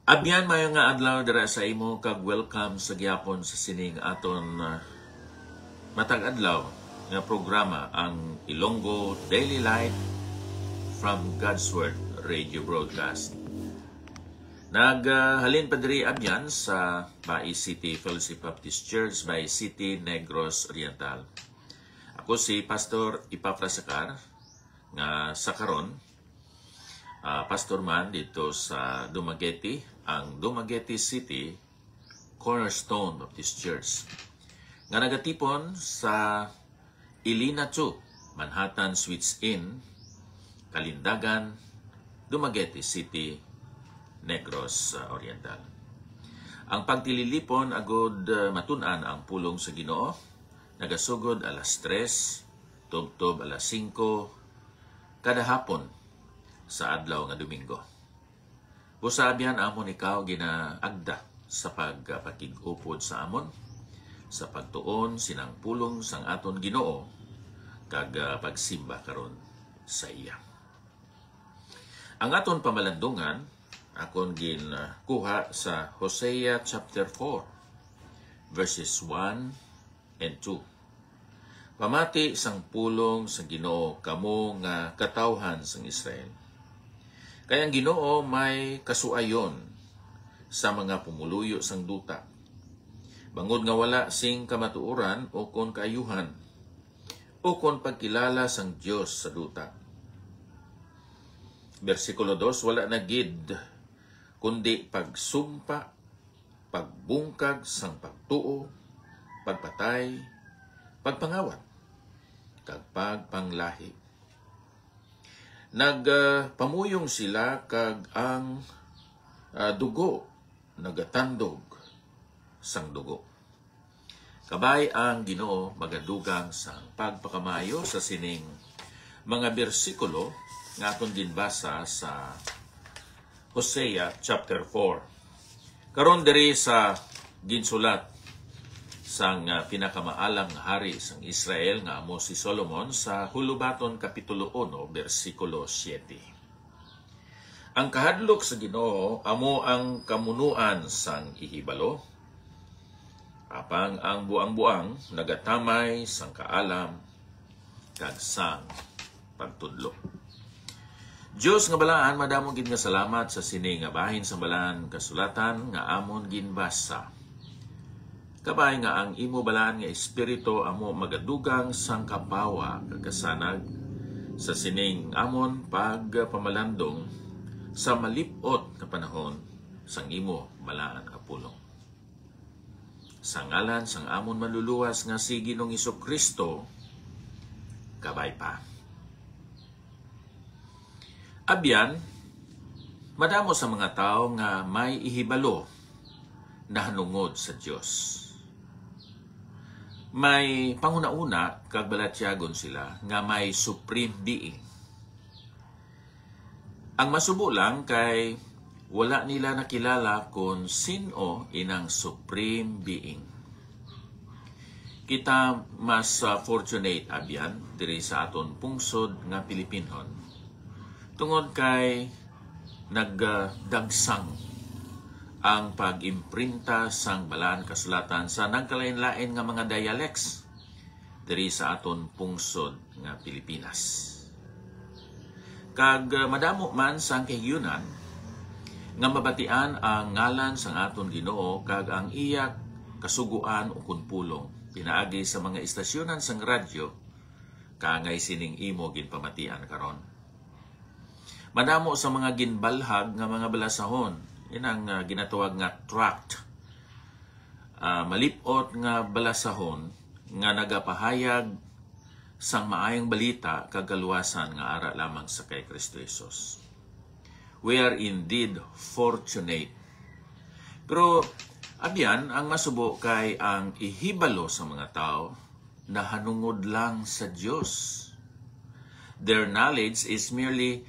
Abyan mayo nga adlaw dira sa imo kag welcome sa gyapon sa sining aton matag adlaw nga programa ang Ilonggo Daily Light from God's Word Radio Broadcast. Naghalin pa diri abyan sa Bai City Fellowship Baptist Church, Bai City, Negros Oriental. Ako si Pastor Ipafrasacar nga sa karon pastor man dito sa Dumaguete, ang Dumaguete City Cornerstone Baptist Church. Nga nagatipon sa Ilina 2, Manhattan Suites Inn, Kalindagan, Dumaguete City, Negros Oriental. Ang pagtililipon agod matun-an ang pulong sa Ginoo, nagasugod alas 3, tubtob alas 5, kada hapon sa adlaw nga Domingo. Busabihan amon ikaw ginaagda sa pagpakig-upod sa amon, sa pagtuon sinang pulong sang aton Ginoo kag pagsimba karon sa iya. Ang aton pamalandungan akon ginkuha sa Hosea chapter 4 verses 1 and 2. Pamati sang pulong sang Ginoo kamo nga katawhan sang Israel. Kaya ang Ginoo may kasuayon sa mga pumuluyo sang duta. Bangod nga wala sing kamatuoran o kon kaayuhan o kon pagkilala sang Dios sa duta. Versikulo 2, wala na gid kundi pagsumpa, pagbungkag sang pagtuo, pagpatay, pagpangawat, kag pagpanglahi. Nagpamuyong sila kag ang dugo nagatandog sang dugo. Kabay ang Ginoo magadugang sang pagpakamayo sa sining mga bersikulo nga aton ginbasa sa Hosea chapter 4. Karon diri sa ginsulat sang pinakamaalang hari sang Israel nga amo si Solomon sa Hulubaton kapitulo 1 bersikulo 7. Ang kahadlok sa Ginoo amo ang kamunuan sang ihibalo, apang ang buang-buang nagatamay sang kaalam kag sang pagtudlo. Dios nga balaan, madamo gid nga salamat sa sini nga bahin sa balaan kasulatan nga amon ginbasa. Kabay nga ang imo balaan nga espiritu amo magadugang sang kapawa kagasanag sa sining amon pagpamalandong sa malipot na panahon sang imo balaan nga pulong. Sa ngalan sang amon maluluwas nga si Ginoong Hesukristo, kabay pa. Abyan, madamo sa mga tao nga may ihibalo na hanungod sa Dios. May panguna-una kag balatyagon sila nga may supreme being. Ang masubo lang kay wala nila nakilala kung sino inang supreme being. Kita mas fortunate abyan diri sa aton pungsod nga Pilipinon. Tungod kay nagdagsang ang pag-imprinta sang balaan kasulatan sa nagkalain-lain nga mga dialects diri sa aton pungsod nga Pilipinas. Kag madamo man sang kahiyunan nga mabatian ang ngalan sang aton Ginoo kag ang iya kasuguan o kunpulong pinaagi sa mga istasyonan sang radyo kangay sining imo ginpamatian karon. Madamo sa mga ginbalhag nga mga balasahon inang ginatawag nga tract. Malipot nga balasahon nga nagapahayag sang maayong balita kagaluwasan nga ara lamang sa kay Kristo Jesus. We are indeed fortunate. Pero abyan ang masubo kay ang ihibalo sa mga tao na hanungod lang sa Dios. Their knowledge is merely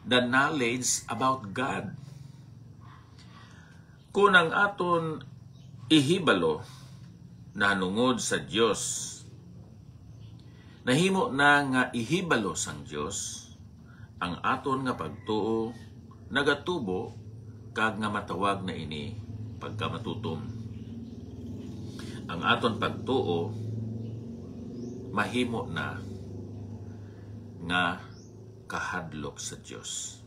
the knowledge about God. Kung ang aton ihibalo na hanungod sa Dios, nahimo na nga ihibalo sang Dios, ang aton nga pagtuo nagatubo kag nga matawag na ini pagka matutom. Ang aton pagtuo mahimo na nga kahadlok sa Dios.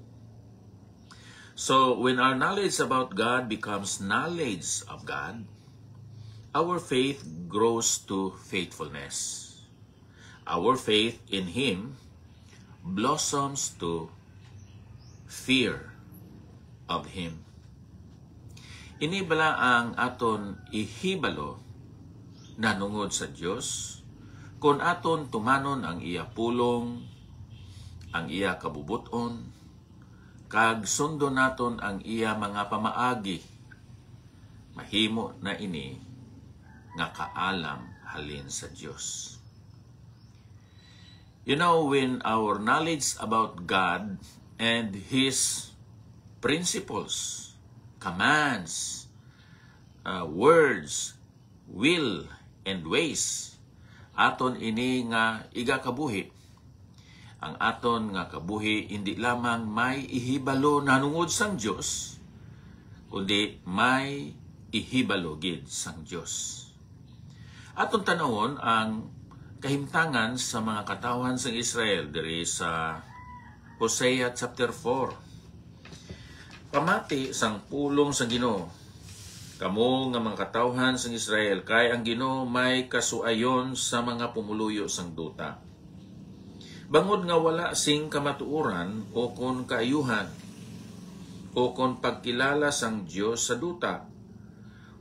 So when our knowledge about God becomes knowledge of God, our faith grows to faithfulness. Our faith in Him blossoms to fear of Him. Ini bala ang aton ihibalo nanungod sa Dios kung aton tumanon ang iya pulong, ang iya kabubuton, kag sundo naton ang iya mga pamaagi. Mahimo na ini nga kaalam halin sa Dios. You know, when our knowledge about God and His principles, commands, words, will, and ways, aton ini nga igakabuhi. Ang aton nga kabuhi hindi lamang may ihibalo nanungod sang Dios, kundi may ihibalo gid sang Dios. Aton tanawon ang kahimtangan sa mga katawhan sang Israel diri sa Hosea chapter 4. Pamati sang pulong sang Ginoo. Kamo nga mga katawhan sang Israel kay ang Ginoo may kasuayon sa mga pumuluyo sang duta. Bangod nga wala sing kamatuoran o kon kaayuhan o kon pagkilala sang Dios sa duta.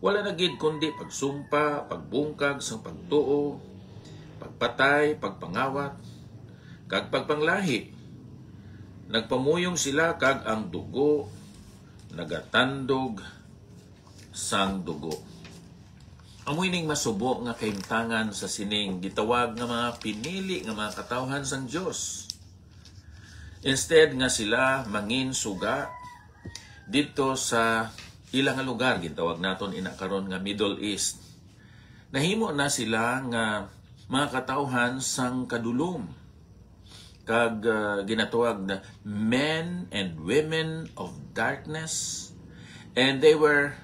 Wala na gid kundi pagsumpa, pagbungkag sang pagtuo, pagpatay, pagpangawat, kag pagpanglahi. Nagpamuyong sila kag ang dugo, nagatandog sang dugo. Amoy ning masubo nga kahimtangan sa sining gitawag nga mga pinili nga mga katawhan sang Dios. Instead nga sila mangin suga dito sa ilang lugar, gitawag naton ina karon nga Middle East. Nahimo na sila nga mga katawhan sang kadulom, kag ginatawag na men and women of darkness, and they were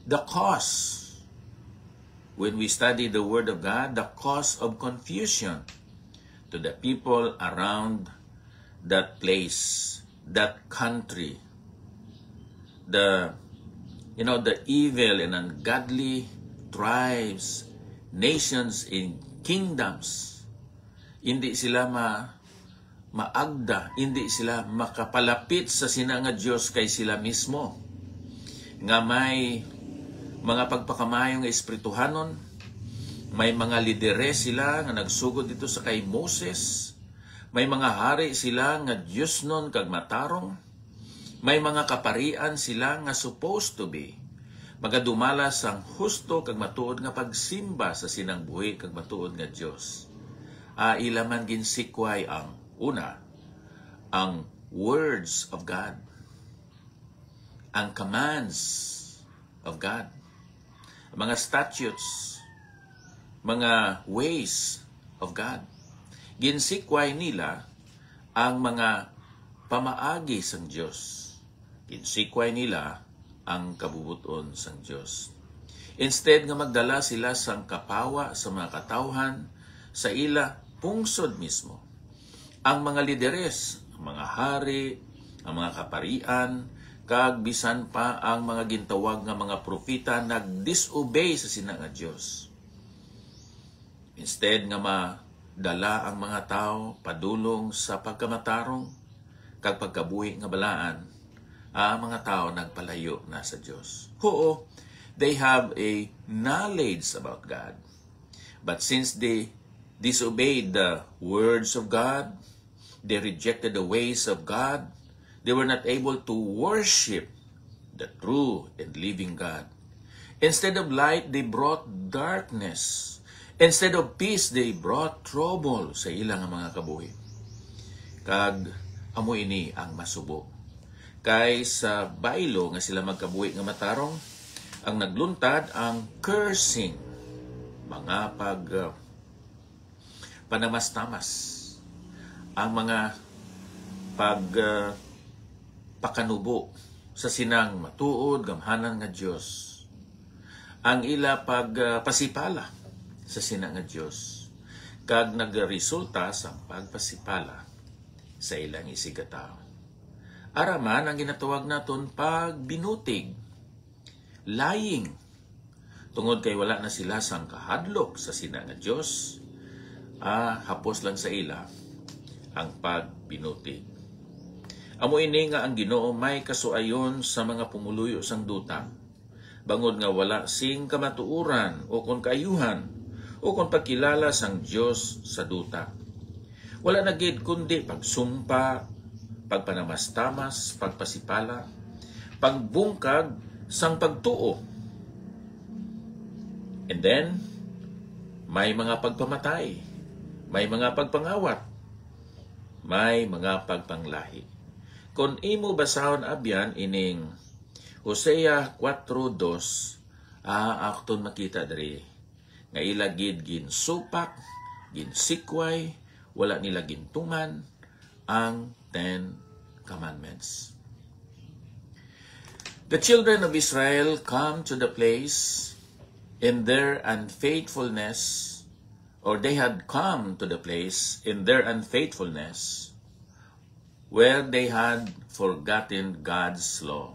the cause, when we study the Word of God, the cause of confusion to the people around that place, that country. The evil and ungodly tribes, nations, and kingdoms, hindi sila maagda, hindi sila makapalapit sa sinanga Diyos kay sila mismo. Nga may mga pagpakamayong espirituhanon, may mga lideres sila nga nagsugod dito sa kay Moses, may mga hari sila nga Diyos nun kag matarong, may mga kaparian sila nga supposed to be magadumala sang husto kag matuod nga pagsimba sa sinang buhi kag matuod nga Dios. Ilaman ginsikway ang una, ang words of God, ang commands of God, mga statutes, mga ways of God. Ginsikway nila ang mga pamaagi sang Dios. Ginsikway nila ang kabubuton sang Dios. Instead nga magdala sila sang kapawa sa mga katawhan sa ila pungsod mismo, ang mga lideres, ang mga hari, ang mga kaparian, kag bisan pa ang mga gintawag nga mga propeta nag-disobey sa sinang nga Dios. Instead nga madala ang mga tao padulong sa pagkamatarong kag pagkabuhi nga balaan, ang mga tao nagpalayo na sa Dios. Oo, they have a knowledge about God. But since they disobeyed the words of God, they rejected the ways of God, they were not able to worship the true and living God. Instead of light, they brought darkness. Instead of peace, they brought trouble sa ilang mga kabuhi. Kag amo ini ang masubo. Kay sa baylo nga sila magkabuhi nga matarong, ang nagluntad ang cursing, mga panamas-tamas, ang mga pakanubo sa sinang matuod gamhanan nga Dios. Ang ila pagpasipala sa sinang nga Dios kag nagresulta sa pagpasipala sa ilang isigataw. Araman ang ginatawag naton pagbinutig, lying. Tungod kay wala na sila sang kahadlok sa sinang nga Dios, hapos lang sa ila ang pagbinutig. Amo ini nga ang Ginoo may kasuayon sa mga pumuluyo sang duta, bangod nga wala sing kamatuuran o kon kaayuhan o kon pagkilala sang Dios sa duta. Wala na gid kundi pagsumpa, pagpanamastamas, pagpasipala, pagbungkag sang pagtuo. And then, may mga pagpamatay, may mga pagpangawat, may mga pagpanglahi. Kung imo basahon abyan ining Hosea 4:2, akton makita diri nga ila gid ginsupak, ginsikway, wala nila gintuman ang 10 Commandments. The children of Israel come to the place in their unfaithfulness, or they had come to the place in their unfaithfulness where they had forgotten God's law.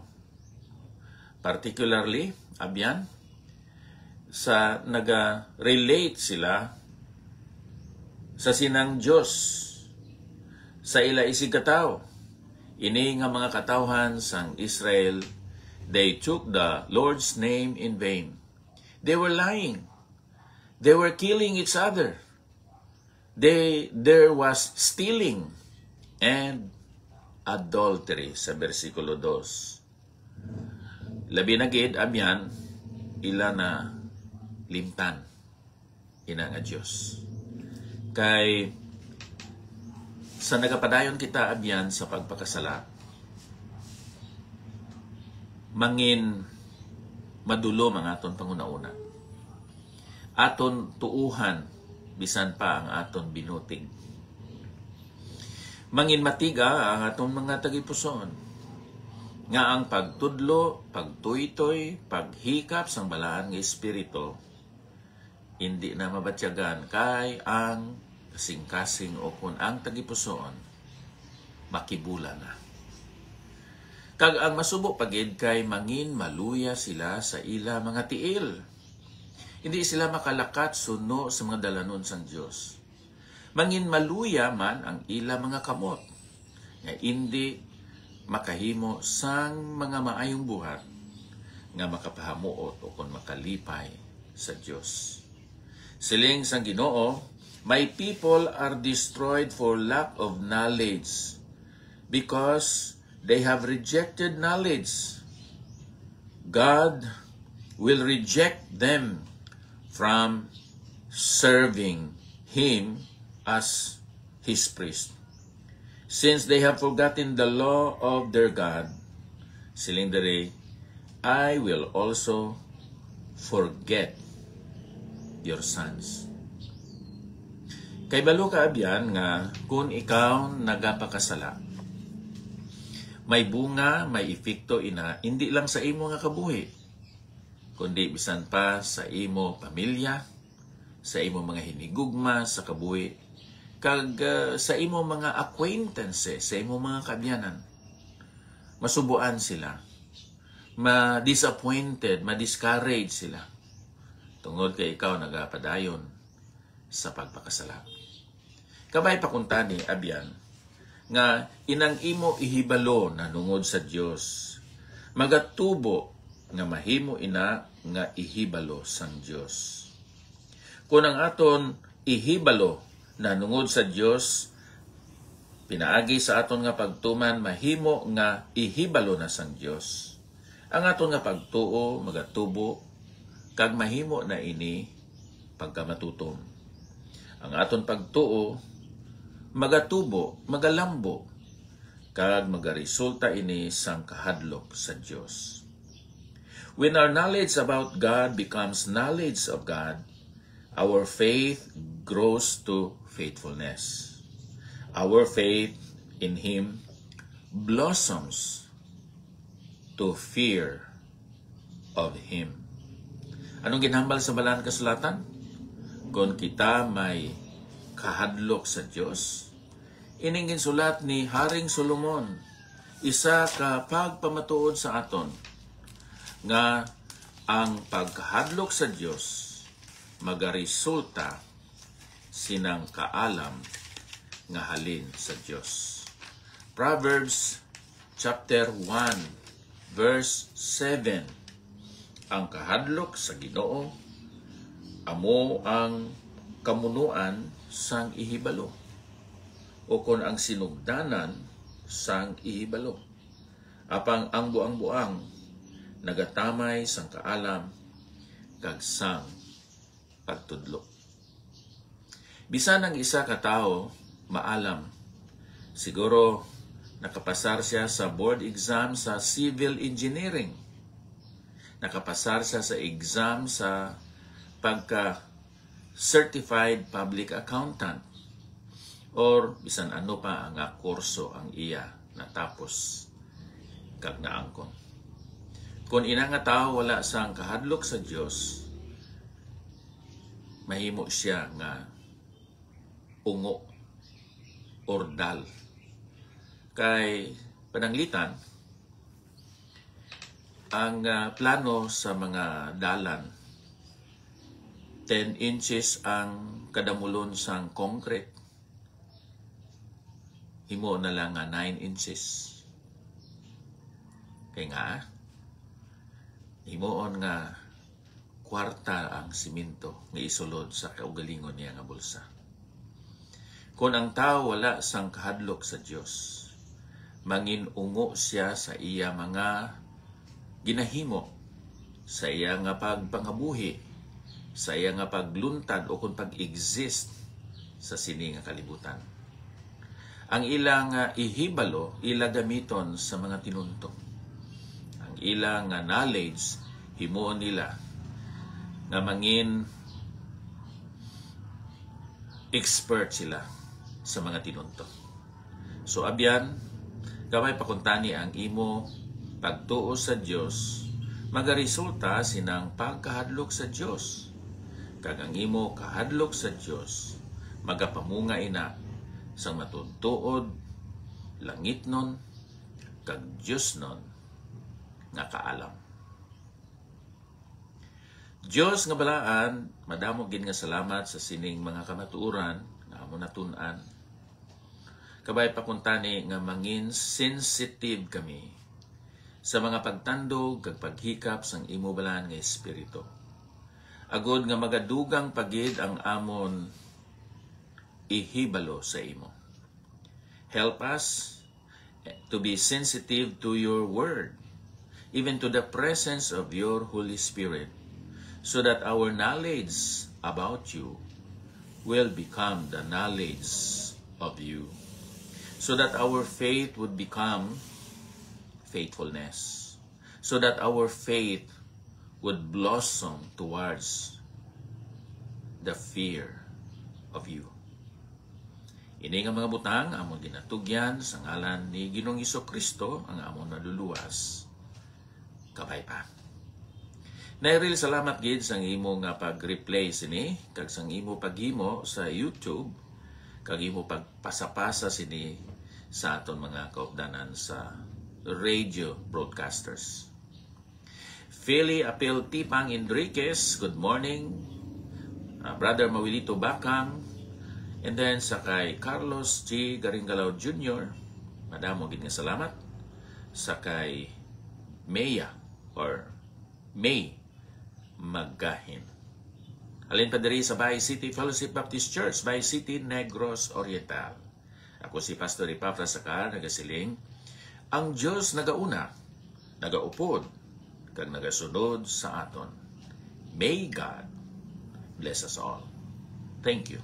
Particularly, abyan, sa naga-relate sila sa sinang Diyos, sa ila isigataw. Ini nga mga katawhan sang Israel, they took the Lord's name in vain. They were lying. They were killing each other. There was stealing and adultery sa versikulo 2. Labi na gid abyan ila na limtan ina nga Dios. Kay sa nagapadayon kita abyan sa pagpakasala, mangin madulo mga aton panguna-una. Aton tuuhan bisan pa ang aton binuting. Mangin matiga ang aton mga tagipuson nga ang pagtudlo, pagtuytoy, paghikap sang balaan nga espiritu hindi na mabatyagan kay ang kasing-kasing o kun ang tagipuson makibula na. Kag ang masubo pagid kay mangin maluya sila sa ila mga tiil. Hindi sila makalakat suno sa mga dalanon sang Dios. Mangin maluya man ang ila mga kamot nga hindi makahimo sang mga maayong buhat nga makapahamuot o kon makalipay sa Dios. Siling sang Ginoo, my people are destroyed for lack of knowledge because they have rejected knowledge. God will reject them from serving Him as His priest. Since they have forgotten the law of their God, siling dere, I will also forget your sons. Kay balo ka abyan nga kung ikaw nagapakasala, may bunga, may epekto ina, hindi lang sa imo nga kabuhi, kundi bisan pa sa imo pamilya, sa imo mga hinigugma sa kabuhi, kag sa imo mga acquaintances, sa imo mga kabyanan. Masubuan sila, ma-disappointed, ma-discourage sila, tungod kay ikaw nagapadayon sa pagpakasala. Kabay pakuntani abyan, nga inang imo ihibalo na nungod sa Dios, magatubo nga mahimo ina nga ihibalo sang Dios. Kung ang aton ihibalo na nungod sa Dios, pinaagi sa aton nga pagtuman mahimo nga ihibalo na sang Dios. Ang aton nga pagtuo magatubo kag mahimo na ini pagkamatutom. Ang aton pagtuo magatubo, magalambo, kag magaresulta ini sang kahadlok sa Dios. When our knowledge about God becomes knowledge of God, our faith grows to faithfulness. Our faith in Him blossoms to fear of Him. Anong ginhambal sa Balaan Kasulatan? Kung kita may kahadlok sa Dios, ining ginsulat ni Haring Solomon, isa ka pagpamatuod sa aton nga ang pagkahadlok sa Dios magaresulta sinang kaalam nga halin sa Dios. Proverbs chapter 1 verse 7. Ang kahadlok sa Ginoo amo ang kamunuan sang ihibalo, o kon ang sinugdanan sang ihibalo. Apang ang buang-buang nagatamay sang kaalam kag sang pagtudlo. Bisan ang isa ka tawo maalam, siguro nakapasar siya sa board exam sa civil engineering, nakapasar siya sa exam sa pagka-certified public accountant, or bisan ano pa ang kurso ang iya natapos kag naangkon. Kung ina nga tao wala sang kahadlok sa Dios, mahimo siya nga ungo or dal. Kay pananglitan, ang plano sa mga dalan, 10 inches ang kadamulon sang concrete. Himo na lang nga 9 inches. Kaya nga, himoon nga kwarta ang simento nga isulod sa kaugalingon niya nga bulsa. Kung ang tao wala sang kahadlok sa Dios, manginungo siya sa iya mga ginahimo, sa iya nga pagpangabuhi, sa iya nga pagluntad o kung pag-exist sa sini nga kalibutan. Ang ilang ihibalo, ila gamiton sa mga tinunto. Ang ilang knowledge, himuon nila nga mangin expert sila sa mga tinunto. So abyan, gamay pakuntani ang imo pagtuo sa Dios, magaresulta sinang pagkahadlok sa Dios. Kag ang imo kahadlok sa Dios, magapamunga ina sa matutuod, langit nun, kag Diyos nun, nga kaalam. Diyos nga balaan, madamo gid nga salamat sa sining mga kamatuoran nga amo natun-an. Kabay pakuntani nga mangin sensitive kami sa mga pagtandog kag paghikap sang imo balaan nga espiritu. Agod nga magadugang pagid ang amon ihibalo sa imo. Help us to be sensitive to your word, even to the presence of your Holy Spirit, so that our knowledge about you will become the knowledge of you, so that our faith would become faithfulness, so that our faith would blossom towards the fear of you. Ini nga mga butang, amon ginatugyan sa ngalan ni Ginoong Hesukristo, ang amon naluluwas. Kabay pa. Nairil salamat gid sang imo nga pag-replay sini, kag sang imo paghimo sa YouTube, kag imo pagpasapasa sini sa aton mga kaupdanan sa radio broadcasters. Philly Apel Tipang Enriquez, good morning. Brother Mawilito Bakang, and then sa kay Carlos G. Garingalaw Jr., madamo gid nga salamat. Sa kay Maya or May Maggahin. Halin pa diri sa Bay City Fellowship Baptist Church, Bay City, Negros Oriental. Ako si Pastor Ipafrasacar, nagasiling, ang Diyos nagauna, nagaupod, kag nagasunod sa aton. May God bless us all. Thank you.